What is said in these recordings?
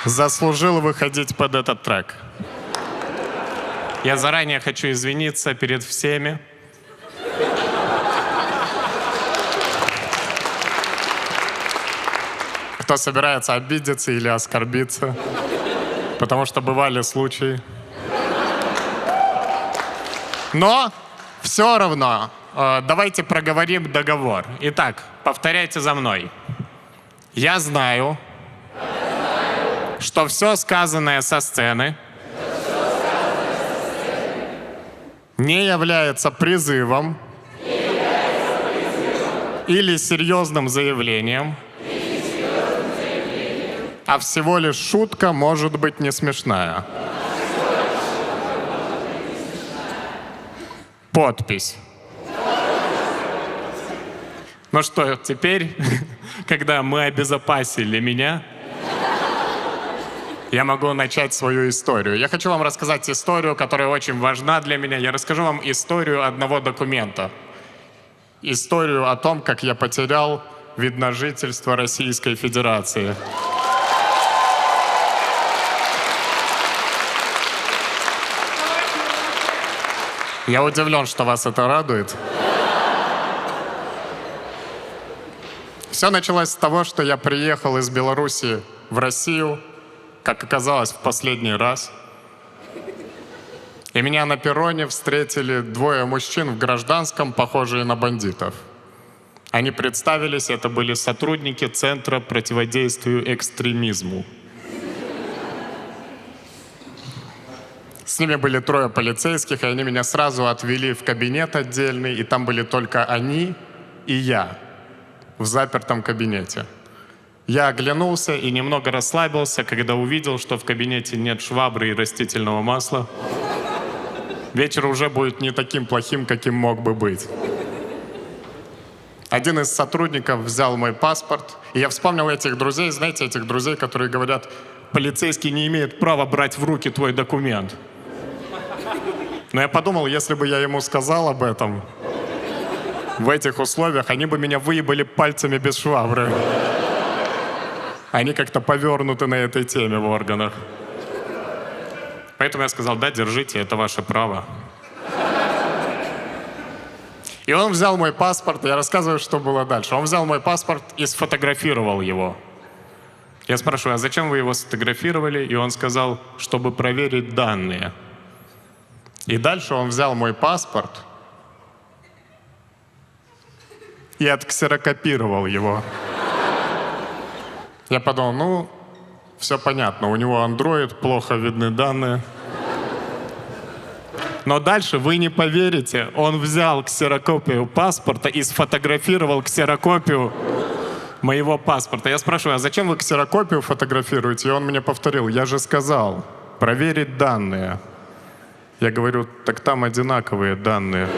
заслужил выходить под этот трек. Я заранее хочу извиниться перед всеми. Кто собирается обидеться или оскорбиться, потому что бывали случаи. Но все равно давайте проговорим договор. Итак, повторяйте за мной. Я знаю, что все сказанное со сцены не является призывом или серьезным заявлением, а всего лишь шутка, может быть, не смешная. Подпись. Ну что, теперь, когда мы обезопасили меня, я могу начать свою историю. Я хочу вам рассказать историю, которая очень важна для меня. Я расскажу вам историю одного документа. Историю о том, как я потерял вид на жительство Российской Федерации. Я удивлен, что вас это радует. Все началось с того, что я приехал из Беларуси в Россию, как оказалось, в последний раз. И меня на перроне встретили двое мужчин в гражданском, похожие на бандитов. Они представились, это были сотрудники Центра противодействию экстремизму. С ними были трое полицейских, и они меня сразу отвели в кабинет отдельный, и там были только они и я в запертом кабинете. Я оглянулся и немного расслабился, когда увидел, что в кабинете нет швабры и растительного масла. Вечер уже будет не таким плохим, каким мог бы быть. Один из сотрудников взял мой паспорт, и я вспомнил этих друзей, знаете, этих друзей, которые говорят, полицейский не имеет права брать в руки твой документ. Но я подумал, если бы я ему сказал об этом, в этих условиях, они бы меня выебали пальцами без швабры. Они как-то повернуты на этой теме в органах. Поэтому я сказал, да, держите, это ваше право. И он взял мой паспорт, я рассказываю, что было дальше. Он взял мой паспорт и сфотографировал его. Я спрашиваю, а зачем вы его сфотографировали? И он сказал, чтобы проверить данные. И дальше он взял мой паспорт и отксерокопировал его. Я подумал, ну, все понятно, у него Android, плохо видны данные. Но дальше вы не поверите, он взял ксерокопию паспорта и сфотографировал ксерокопию моего паспорта. Я спрашиваю, а зачем вы ксерокопию фотографируете? И он мне повторил, я же сказал, проверить данные. Я говорю, так там одинаковые данные.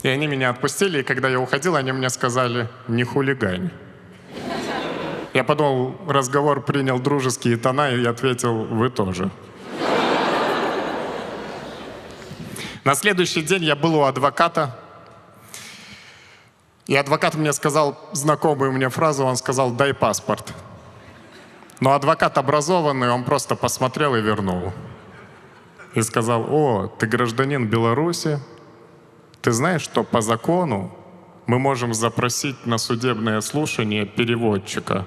И они меня отпустили, и когда я уходил, они мне сказали, не хулигань. Я подумал, разговор принял дружеские тона, и я ответил, вы тоже. На следующий день я был у адвоката, и адвокат мне сказал знакомую мне фразу, он сказал, дай паспорт. Но адвокат образованный, он просто посмотрел и вернул. И сказал, о, ты гражданин Беларуси, ты знаешь, что по закону мы можем запросить на судебное слушание переводчика.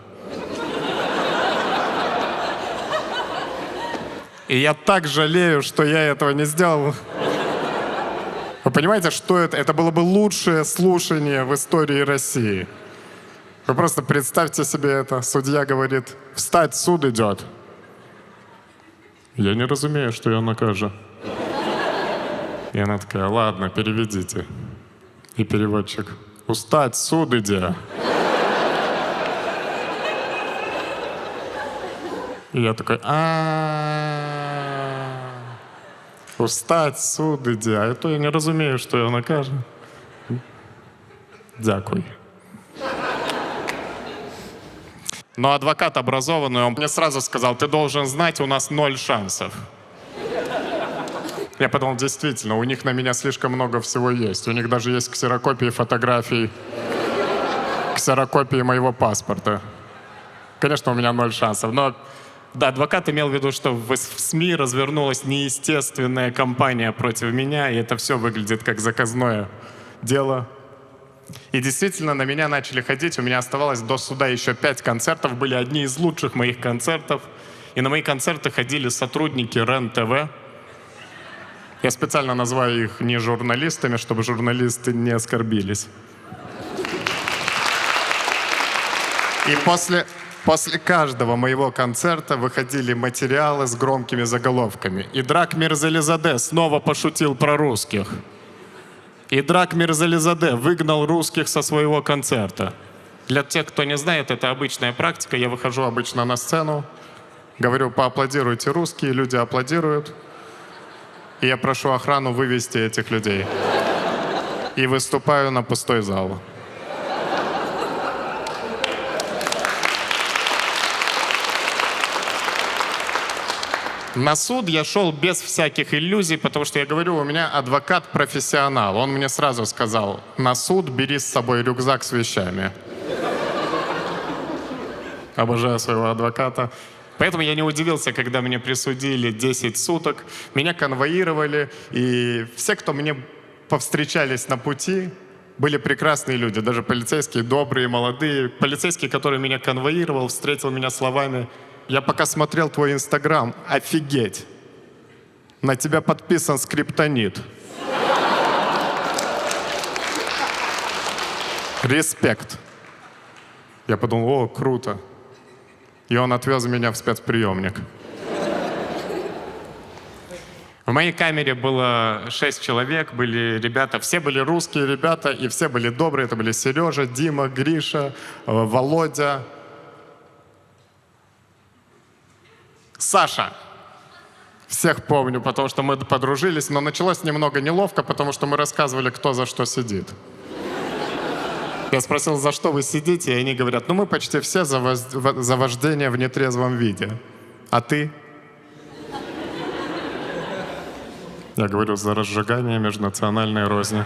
И я так жалею, что я этого не сделал. Вы понимаете, что это? Это было бы лучшее слушание в истории России. Вы просто представьте себе это. Судья говорит, встать, суд идет. Я не разумею, что я накажу. И она такая, ладно, переведите. И переводчик, устать, суд иди. И я такой, устать, суд иди. А это я не разумею, что я накажу. Дякуй. Но адвокат образованный, он мне сразу сказал, ты должен знать, у нас 0 шансов. Я подумал, действительно, у них на меня слишком много всего есть. У них даже есть ксерокопии фотографий, ксерокопии моего паспорта. Конечно, у меня 0 шансов. Но да, адвокат имел в виду, что в СМИ развернулась неестественная кампания против меня, и это все выглядит как заказное дело. И действительно, на меня начали ходить. У меня оставалось до суда еще 5 концертов. Были одни из лучших моих концертов. И на мои концерты ходили сотрудники РЕН-ТВ. Я специально называю их не журналистами, чтобы журналисты не оскорбились. И после каждого моего концерта выходили материалы с громкими заголовками. Идрак Мирзализаде снова пошутил про русских. Идрак Мирзализаде выгнал русских со своего концерта. Для тех, кто не знает, это обычная практика. Я выхожу обычно на сцену, говорю, поаплодируйте русские, люди аплодируют. И я прошу охрану вывести этих людей. И выступаю на пустой зал. На суд я шел без всяких иллюзий, потому что я говорю, у меня адвокат-профессионал. Он мне сразу сказал, на суд бери с собой рюкзак с вещами. Обожаю своего адвоката. Поэтому я не удивился, когда мне присудили 10 суток. Меня конвоировали, и все, кто мне повстречались на пути, были прекрасные люди. Даже полицейские, добрые, молодые. Полицейский, который меня конвоировал, встретил меня словами: «Я пока смотрел твой Инстаграм, офигеть! На тебя подписан скриптонит. Респект». Я подумал, о, круто. И он отвез меня в спецприемник. В моей камере было 6 человек, были ребята, все были русские ребята, и все были добрые. Это были Сережа, Дима, Гриша, Володя, Саша. Всех помню, потому что мы подружились, но началось немного неловко, потому что мы рассказывали, кто за что сидит. Я спросил, за что вы сидите, и они говорят, ну мы почти все за вождение в нетрезвом виде. А ты? Я говорю, за разжигание межнациональной розни.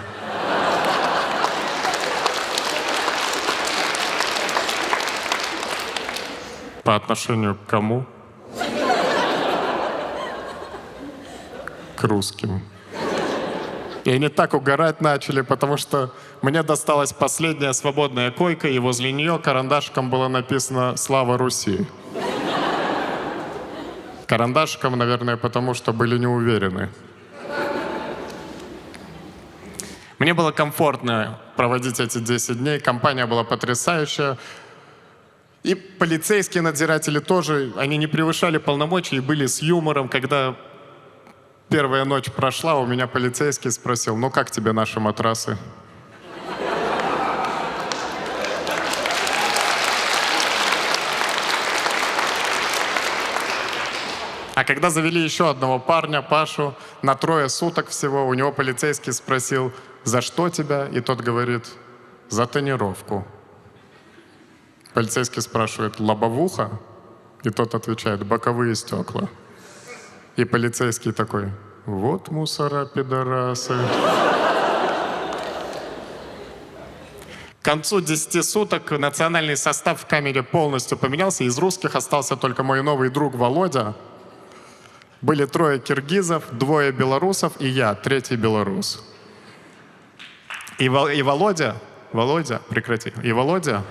По отношению к кому? К русским. И они так угорать начали, потому что мне досталась последняя свободная койка, и возле нее карандашиком было написано «Слава Руси». Карандашиком, наверное, потому что были не уверены. Мне было комфортно проводить эти 10 дней, компания была потрясающая. И полицейские надзиратели тоже, они не превышали полномочий и были с юмором. Когда первая ночь прошла, у меня полицейский спросил, ну как тебе наши матрасы? А когда завели еще одного парня, Пашу, на 3 суток всего, у него полицейский спросил, за что тебя? И тот говорит, за тонировку. Полицейский спрашивает, лобовуха? И тот отвечает, боковые стекла. И полицейский такой, вот мусора, пидорасы. К концу 10 суток национальный состав в камере полностью поменялся. Из русских остался только мой новый друг Володя. Были 3 киргизов, 2 белорусов и я, 3-й белорус. И Володя, прекрати, и Володя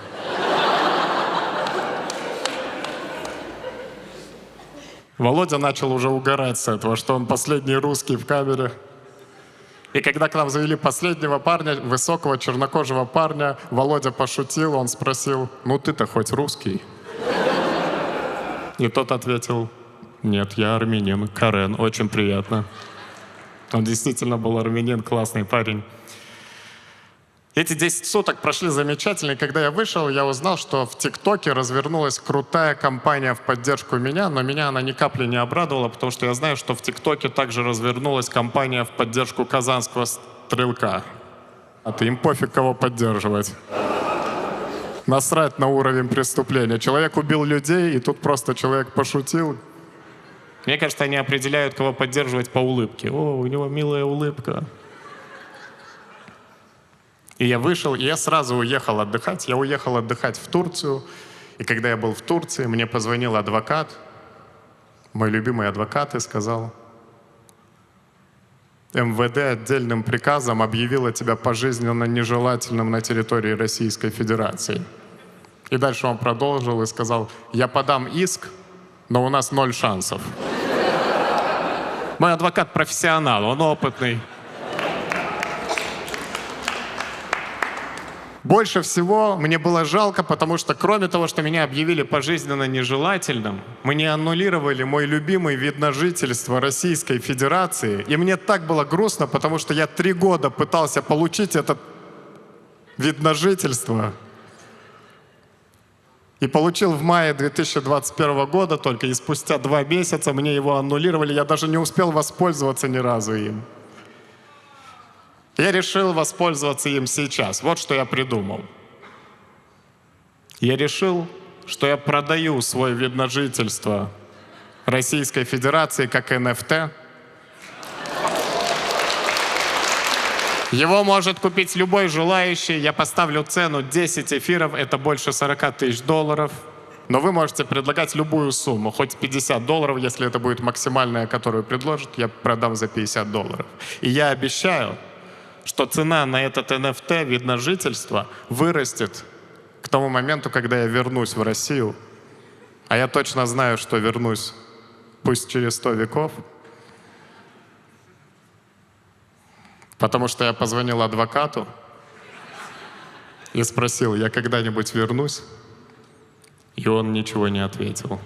начал уже угорать с этого, что он последний русский в камере. И когда к нам завели последнего парня, высокого чернокожего парня, Володя пошутил, он спросил, ну ты-то хоть русский? И тот ответил, нет, я армянин, Карен, очень приятно. Он действительно был армянин, классный парень. Эти 10 суток прошли замечательно, и когда я вышел, я узнал, что в ТикТоке развернулась крутая кампания в поддержку меня, но меня она ни капли не обрадовала, потому что я знаю, что в ТикТоке также развернулась кампания в поддержку казанского стрелка. А ты им пофиг, кого поддерживать. Насрать на уровень преступления. Человек убил людей, и тут просто человек пошутил. Мне кажется, они определяют, кого поддерживать по улыбке. О, у него милая улыбка. И я вышел, и я сразу уехал отдыхать. Я уехал отдыхать в Турцию. И когда я был в Турции, мне позвонил адвокат, мой любимый адвокат, и сказал: МВД отдельным приказом объявило тебя пожизненно нежелательным на территории Российской Федерации. И дальше он продолжил и сказал: я подам иск, но у нас 0 шансов. Мой адвокат профессионал, он опытный. Больше всего мне было жалко, потому что кроме того, что меня объявили пожизненно нежелательным, мне аннулировали мой любимый вид на жительство Российской Федерации. И мне так было грустно, потому что я 3 года пытался получить этот вид на жительство. И получил в мае 2021 года только, и спустя 2 месяца мне его аннулировали. Я даже не успел воспользоваться ни разу им. Я решил воспользоваться им сейчас. Вот что я придумал. Я решил, что я продаю свой вид на жительство Российской Федерации как NFT. Его может купить любой желающий. Я поставлю цену 10 эфиров, это больше 40 тысяч долларов. Но вы можете предлагать любую сумму, хоть 50 долларов, если это будет максимальная, которую предложат, я продам за 50 долларов. И я обещаю, что цена на этот NFT, вид на жительство, вырастет к тому моменту, когда я вернусь в Россию. А я точно знаю, что вернусь, пусть через 100 веков. Потому что я позвонил адвокату и спросил, я когда-нибудь вернусь? И он ничего не ответил.